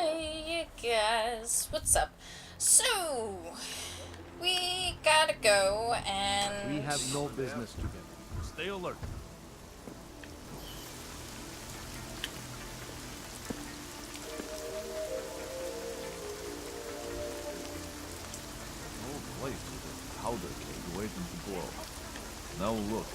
Hey, you guys, what's up? So, we gotta go and... We have no business together. Stay alert. No place with a powder keg waiting to blow. Now look.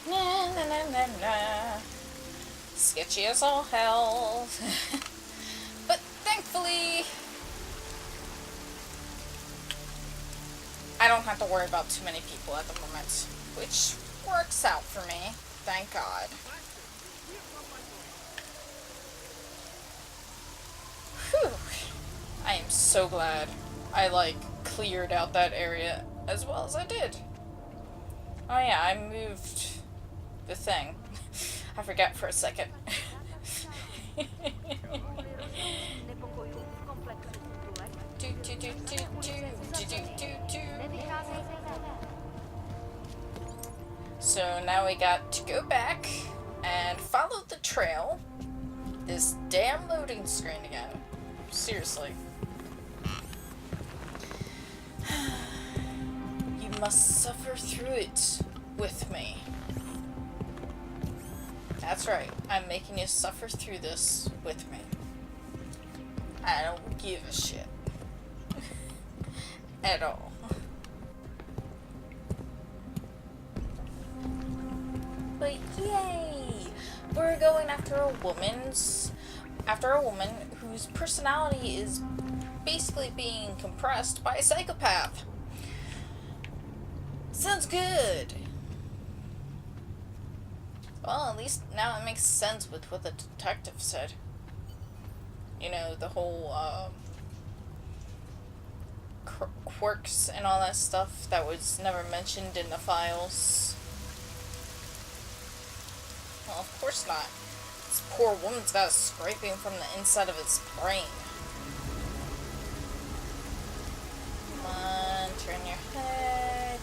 Na, na, na, na, na. Sketchy as all hell. But thankfully, I don't have to worry about too many people at the moment, which works out for me, thank God. Whew. I am so glad I, cleared out that area as well as I did. Oh yeah, I moved the thing. I forgot for a second. So now we got to go back and follow the trail. This damn loading screen again. Seriously. You must suffer through it with me. That's right. I'm making you suffer through this with me. I don't give a shit. At all. But yay! We're going after a woman whose personality is basically being compressed by a psychopath. Sounds good. Well, at least now it makes sense with what the detective said. You know, the whole quirks and all that stuff that was never mentioned in the files. Well, of course not. This poor woman's got a scraping from the inside of its brain. Come on, turn your head.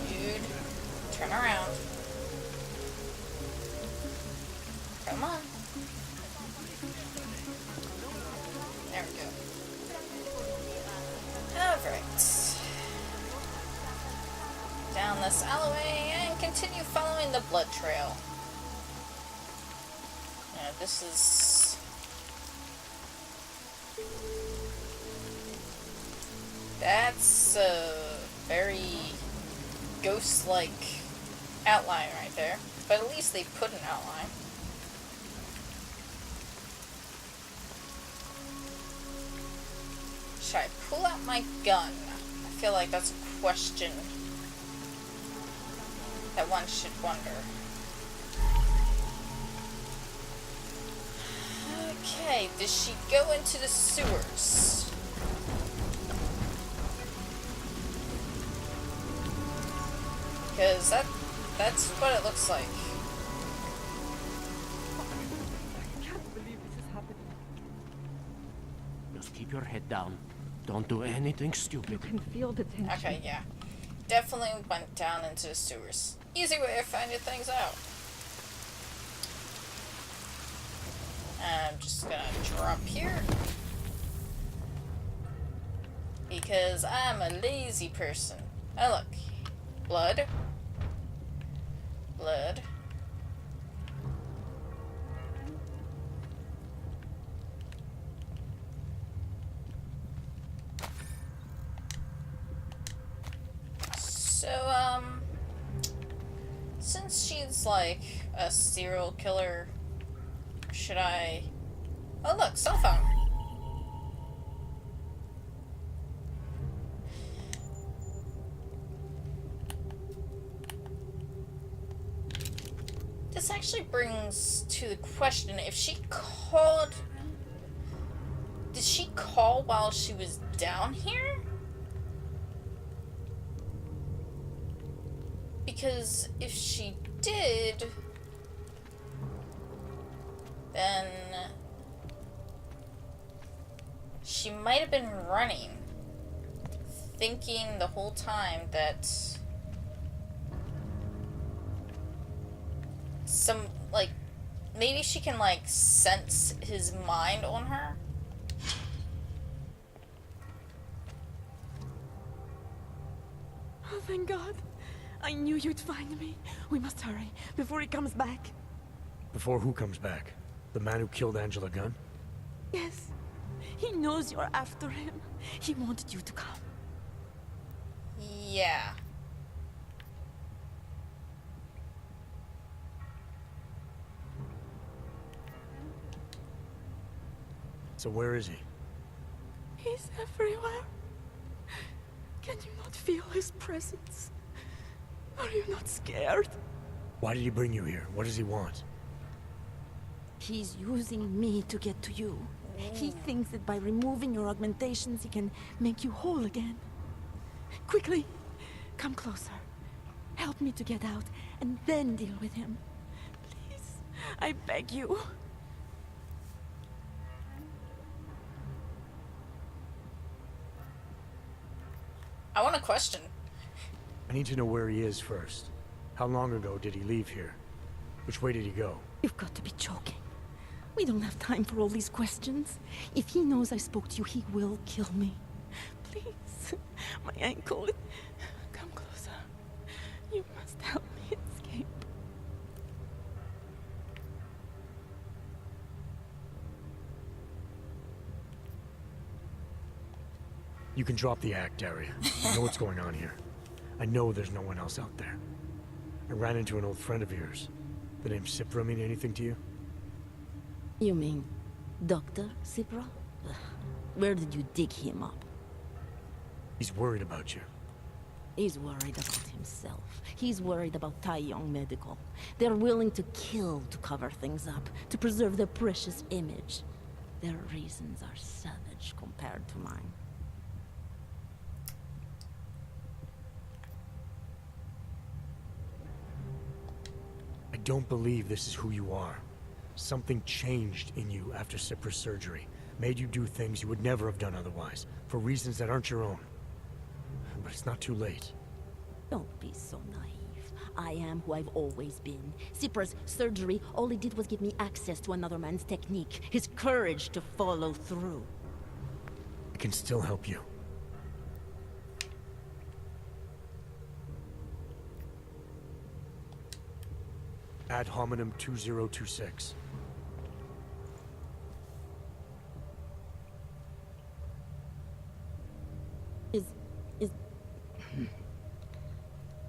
Dude, turn around. Come on. There we go. Alright. Down this alleyway and continue following the blood trail. Yeah, this is... That's a very ghost-like outline right there. But at least they put an outline. Should I pull out my gun? I feel like that's a question that one should wonder. Okay, does she go into the sewers? Because that's what it looks like. I can't believe this is happening. Just keep your head down. Don't do anything stupid. You can feel the tension. Okay, yeah. Definitely went down into the sewers. Easy way of finding things out. I'm just gonna drop here. Because I'm a lazy person. Oh look. Blood. Blood. So, since she's like a serial killer should I... Oh look, cell phone. This actually brings to the question, if she called... Did she call while she was down here? Because if she did, then she might have been running, thinking the whole time that maybe she can, like, sense his mind on her. Oh, thank God. I knew you'd find me. We must hurry before he comes back. Before who comes back? The man who killed Angela Gunn? Yes. He knows you're after him. He wanted you to come. Yeah. So where is he? He's everywhere. Can you not feel his presence? Are you not scared? Why did he bring you here? What does he want? He's using me to get to you. He thinks that by removing your augmentations, he can make you whole again. Quickly, come closer. Help me to get out, and then deal with him. Please, I beg you. I want a question. I need to know where he is first. How long ago did he leave here? Which way did he go? You've got to be joking. We don't have time for all these questions. If he knows I spoke to you, he will kill me. Please, my ankle. Come closer. You must help me escape. You can drop the act, Daria. I know what's going on here. I know there's no one else out there. I ran into an old friend of yours. The name Cipra mean anything to you? You mean Dr. Cipra? Ugh. Where did you dig him up? He's worried about you. He's worried about himself. He's worried about Taiyong Medical. They're willing to kill to cover things up, to preserve their precious image. Their reasons are savage compared to mine. I don't believe this is who you are. Something changed in you after Cipra's surgery. Made you do things you would never have done otherwise, for reasons that aren't your own. But it's not too late. Don't be so naive. I am who I've always been. Cipra's surgery, all it did was give me access to another man's technique, his courage to follow through. I can still help you. Ad hominem 2026.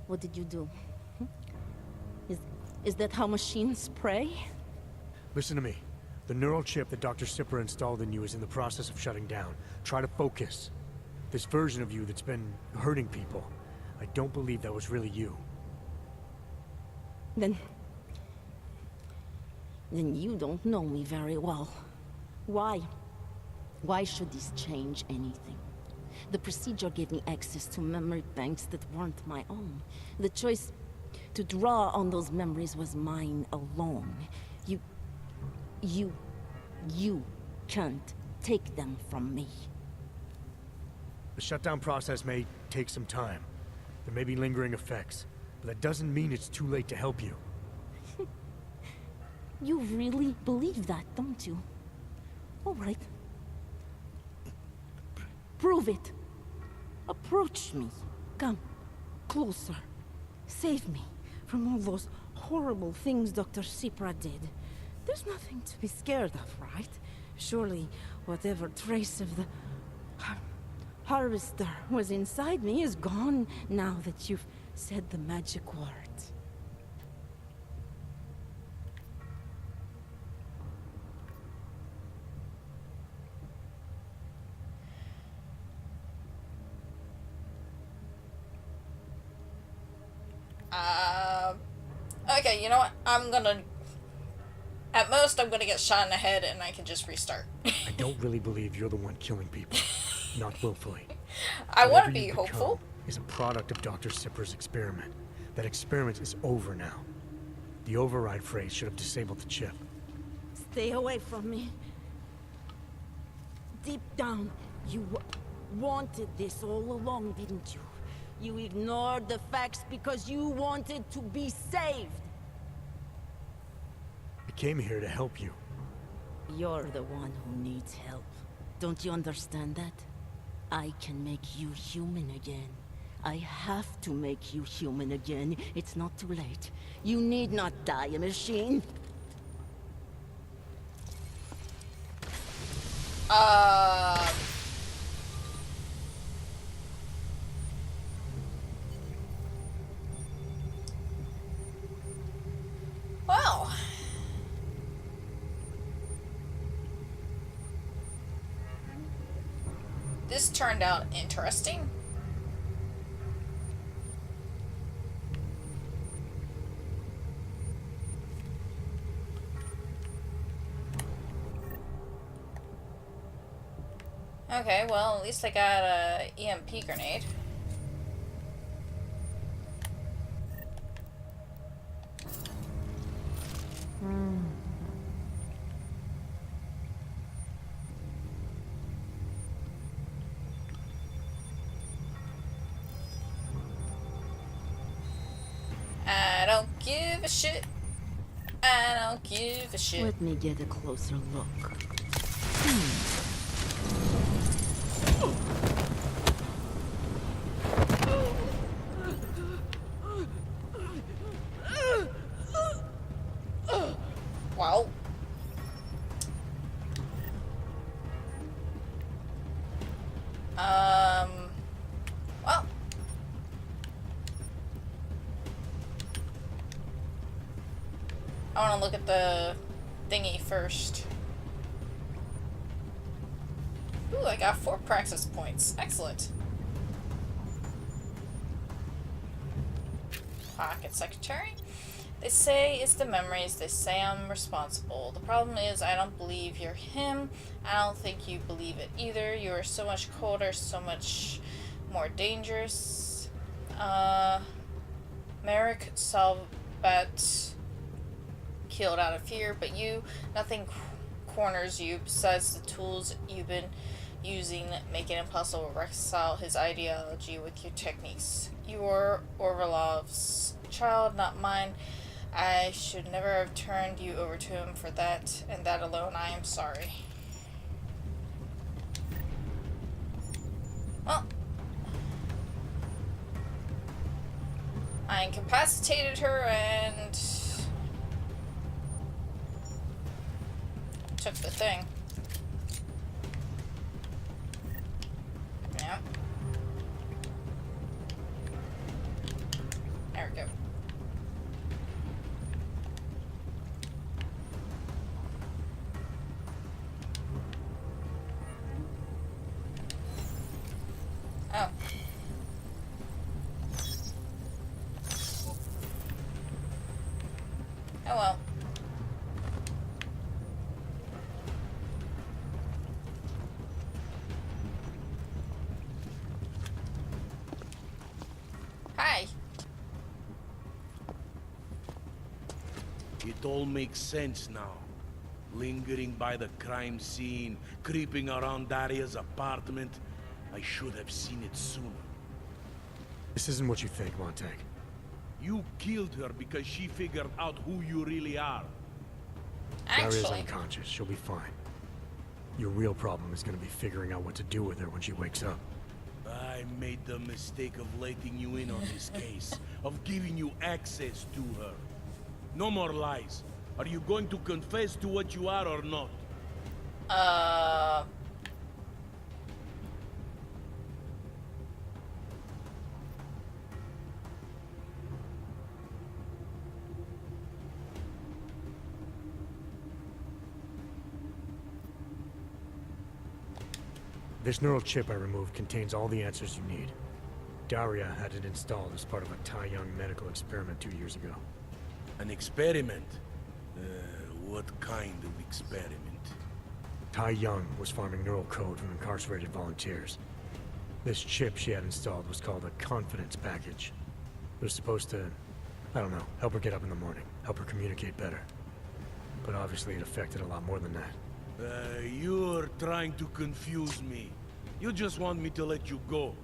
What did you do? Is that how machines pray? Listen to me. The neural chip that Dr. Cipra installed in you is in the process of shutting down. Try to focus. This version of you that's been hurting people. I don't believe that was really you. Then you don't know me very well. Why? Why should this change anything? The procedure gave me access to memory banks that weren't my own. The choice to draw on those memories was mine alone. You can't take them from me. The shutdown process may take some time. There may be lingering effects, but that doesn't mean it's too late to help you. You really believe that, don't you? All right. Prove it. Approach me. Come. Closer. Save me from all those horrible things Dr. Cipra did. There's nothing to be scared of, right? Surely whatever trace of the harvester was inside me is gone now that you've said the magic word. Okay, you know what? I'm gonna... At most, I'm gonna get shot in the head and I can just restart. I don't really believe you're the one killing people. Not willfully. I want Whatever to be you've hopeful. become is a product of Dr. Sipper's experiment. That experiment is over now. The override phrase should have disabled the chip. Stay away from me. Deep down, you wanted this all along, didn't you? You ignored the facts because you wanted to be saved. I came here to help you. You're the one who needs help. Don't you understand that? I can make you human again. I have to make you human again. It's not too late. You need not die, machine. Well. This turned out interesting. Okay, well, at least I got a EMP grenade. I don't give a shit. I don't give a shit. Let me get a closer look. Wow. Well. I want to look at the thingy first. Ooh, I got 4 praxis points. Excellent. Pocket secretary. They say it's the memories. They say I'm responsible. The problem is I don't believe you're him. I don't think you believe it either. You are so much colder, so much more dangerous. Merrick Salvat killed out of fear, but you, nothing corners you besides the tools you've been using make it impossible to reconcile his ideology with your techniques. You are Orvalov's child, not mine. I should never have turned you over to him for that, and that alone I am sorry. Well, I incapacitated her and took the thing. Yeah. There we go. Oh. Oh well. Hi. It all makes sense now. Lingering by the crime scene, creeping around Daria's apartment. I should have seen it sooner. This isn't what you think, Montag. You killed her because she figured out who you really are. Daria's Actually, unconscious. She'll be fine. Your real problem is gonna be figuring out what to do with her when she wakes up. I made the mistake of letting you in on this case, of giving you access to her. No more lies. Are you going to confess to what you are or not? This neural chip I removed contains all the answers you need. Daria had it installed as part of a Tai Young medical experiment 2 years ago. An experiment? What kind of experiment? Tai Young was farming neural code from incarcerated volunteers. This chip she had installed was called a confidence package. It was supposed to, I don't know, help her get up in the morning, help her communicate better. But obviously it affected a lot more than that. You're trying to confuse me. You just want me to let you go.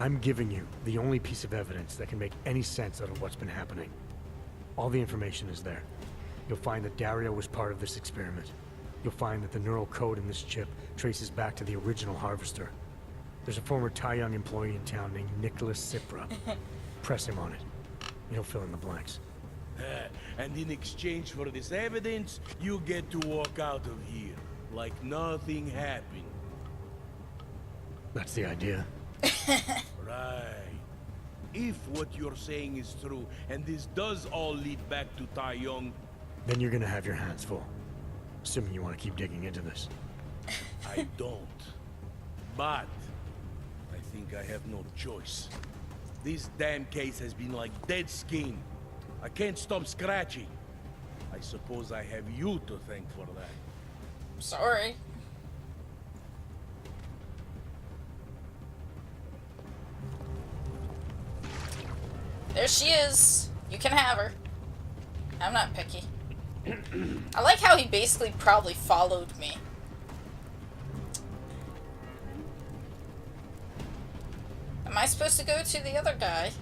I'm giving you the only piece of evidence that can make any sense out of what's been happening. All the information is there. You'll find that Dario was part of this experiment. You'll find that the neural code in this chip traces back to the original harvester. There's a former Tai Young employee in town named Nicholas Cipra. Press him on it. He'll fill in the blanks. And in exchange for this evidence, you get to walk out of here like nothing happened. That's the idea. Right. If what you're saying is true, and this does all lead back to Tai Young, Then you're gonna have your hands full. Assuming you want to keep digging into this. I don't. But I think I have no choice. This damn case has been like dead skin. I can't stop scratching. I suppose I have you to thank for that. Sorry. There she is. You can have her. I'm not picky. I like how he basically probably followed me. Am I supposed to go to the other guy?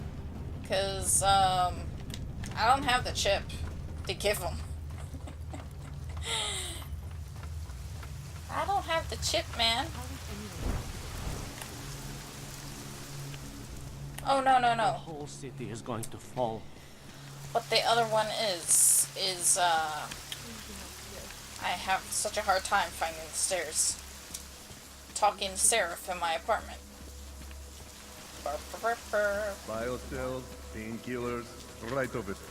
Because, I don't have the chip to give him. I don't have the chip, man. Oh, no, no, The no. whole city is going to fall. What the other one is I have such a hard time finding the stairs. Talking to Seraph in my apartment. Burr, burr, burr, burr. Biocells, painkillers, right over there.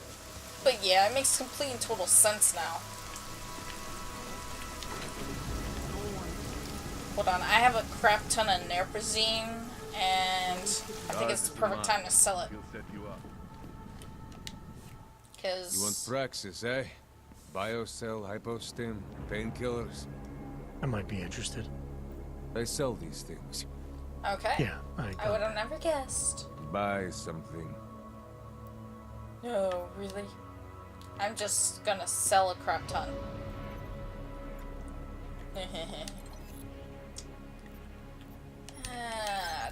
But yeah, it makes complete and total sense now. Hold on, I have a crap ton of Nerpazine, and I think it's the perfect time to sell it. He'll set you up. Cause You want Praxis, eh? Biocell, hypostim, painkillers. I might be interested. They sell these things. okay. Yeah, I would have never guessed. Buy something. No, really? I'm just gonna sell a crap ton.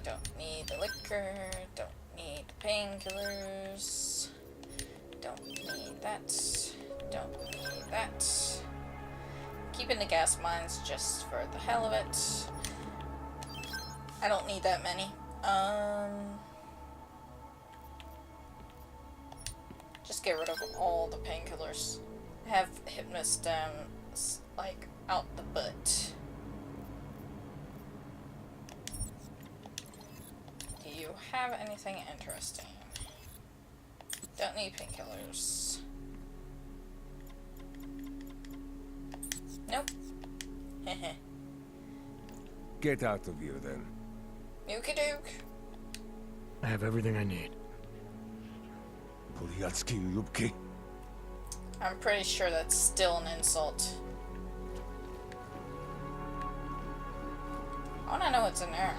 Don't need the liquor, don't need the painkillers, don't need that, don't need that. Keeping the gas mines just for the hell of it. I don't need that many. Just get rid of all the painkillers. Have Hypnostem, like, out the butt. Do you have anything interesting? Don't need painkillers. Nope. Heh. Get out of here then. Nuka Duke. I have everything I need. Poliatsky Lubki. I'm pretty sure that's still an insult. I wanna know what's in there.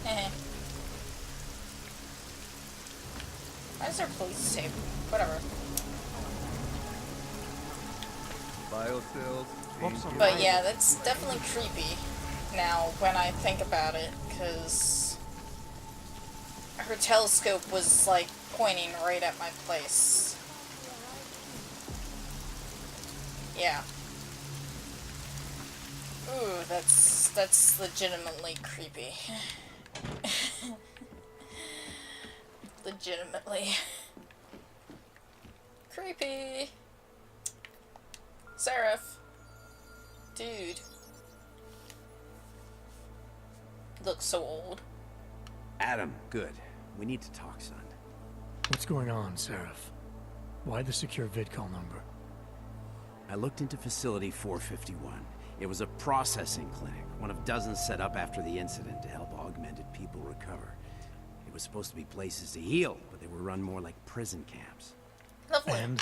Eh. Why is there police tape? Whatever. Biocells, But yeah, that's definitely creepy now when I think about it, because her telescope was like pointing right at my place. Yeah. Ooh, that's legitimately creepy. Legitimately creepy. Seraph. Dude. Looks so old. Adam, good. We need to talk, son. What's going on, Seraph? Why the secure vidcall number? I looked into Facility 451. It was a processing clinic, one of dozens set up after the incident to help augmented people recover. It was supposed to be places to heal, but they were run more like prison camps. Lovely.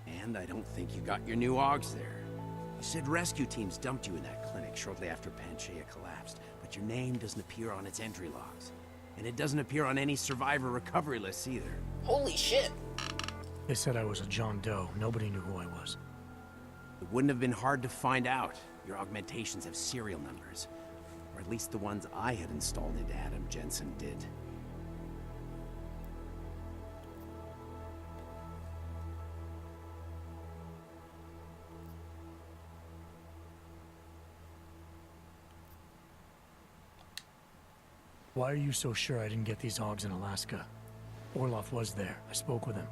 And I don't think you got your new AUGs there. You said rescue teams dumped you in that clinic shortly after Panchaea collapsed, but your name doesn't appear on its entry logs. And it doesn't appear on any survivor recovery lists either. Holy shit. They said I was a John Doe. Nobody knew who I was. It wouldn't have been hard to find out. Your augmentations have serial numbers. Or at least the ones I had installed into Adam Jensen did. Why are you so sure I didn't get these AUGs in Alaska? Orloff was there. I spoke with him.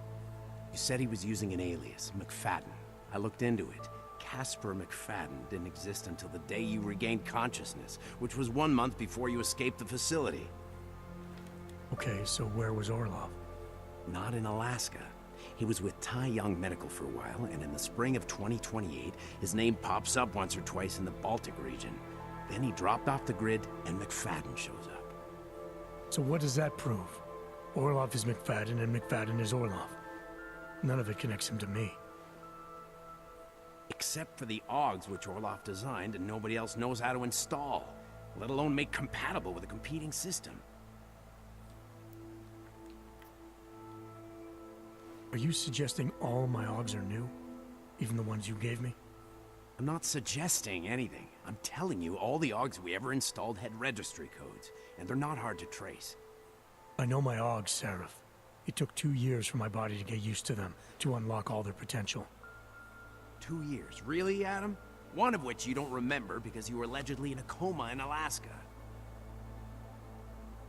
You said he was using an alias, McFadden. I looked into it. Casper McFadden didn't exist until the day you regained consciousness, which was 1 month before you escaped the facility. Okay, so where was Orloff? Not in Alaska. He was with Tai Young Medical for a while, and in the spring of 2028, his name pops up once or twice in the Baltic region. Then he dropped off the grid, and McFadden shows up. So what does that prove? Orloff is McFadden, and McFadden is Orloff. None of it connects him to me. Except for the AUGs which Orloff designed and nobody else knows how to install, let alone make compatible with a competing system. Are you suggesting all my AUGs are new? Even the ones you gave me? I'm not suggesting anything. I'm telling you, all the AUGs we ever installed had registry codes, and they're not hard to trace. I know my AUGs, Seraph. It took 2 years for my body to get used to them, to unlock all their potential. 2 years? Really, Adam? One of which you don't remember because you were allegedly in a coma in Alaska.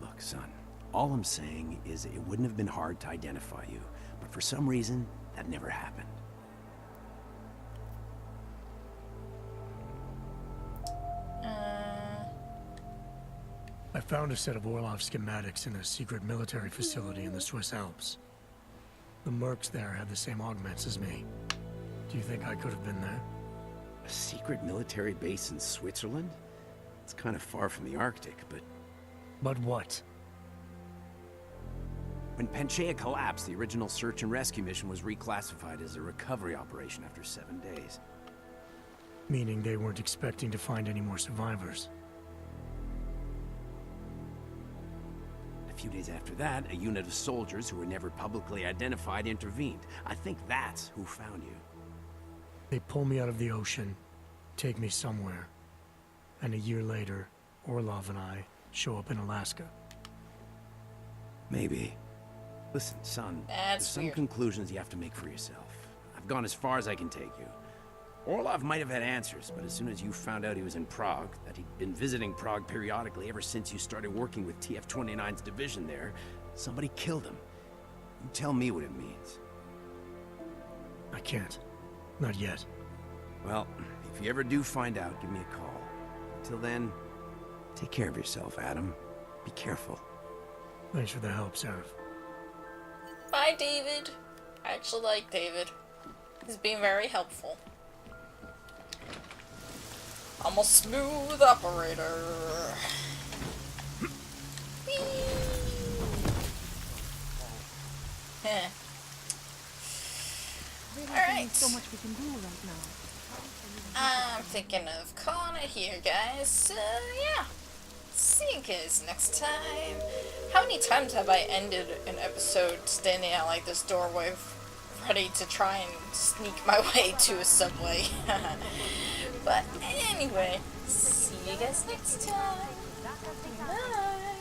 Look, son, all I'm saying is it wouldn't have been hard to identify you, but for some reason, that never happened. I found a set of Orloff schematics in a secret military facility in the Swiss Alps. The mercs there had the same augments as me. Do you think I could have been there? A secret military base in Switzerland? It's kind of far from the Arctic, but... But what? When Panchaea collapsed, the original search and rescue mission was reclassified as a recovery operation after 7 days. Meaning they weren't expecting to find any more survivors. A few days after that, a unit of soldiers who were never publicly identified intervened. I think that's who found you. They pull me out of the ocean, take me somewhere, and a year later, Orlov and I show up in Alaska. Maybe. Listen, son, there's some weird. conclusions you have to make for yourself. I've gone as far as I can take you. Orlov might have had answers, but as soon as you found out he was in Prague, that he'd been visiting Prague periodically ever since you started working with TF-29's division there, somebody killed him. You tell me what it means. I can't. Not yet. Well, if you ever do find out, give me a call. Until then, take care of yourself, Adam. Be careful. Thanks for the help, Seraph. Bye, David. I actually like David. He's been very helpful. I'm a smooth operator. Heh. Alright. So much we can do right now. I'm thinking of calling it here, guys. So, yeah. See you guys next time. How many times have I ended an episode standing at like this doorway ready to try and sneak my way to a subway? But anyway, see you guys next time. Bye.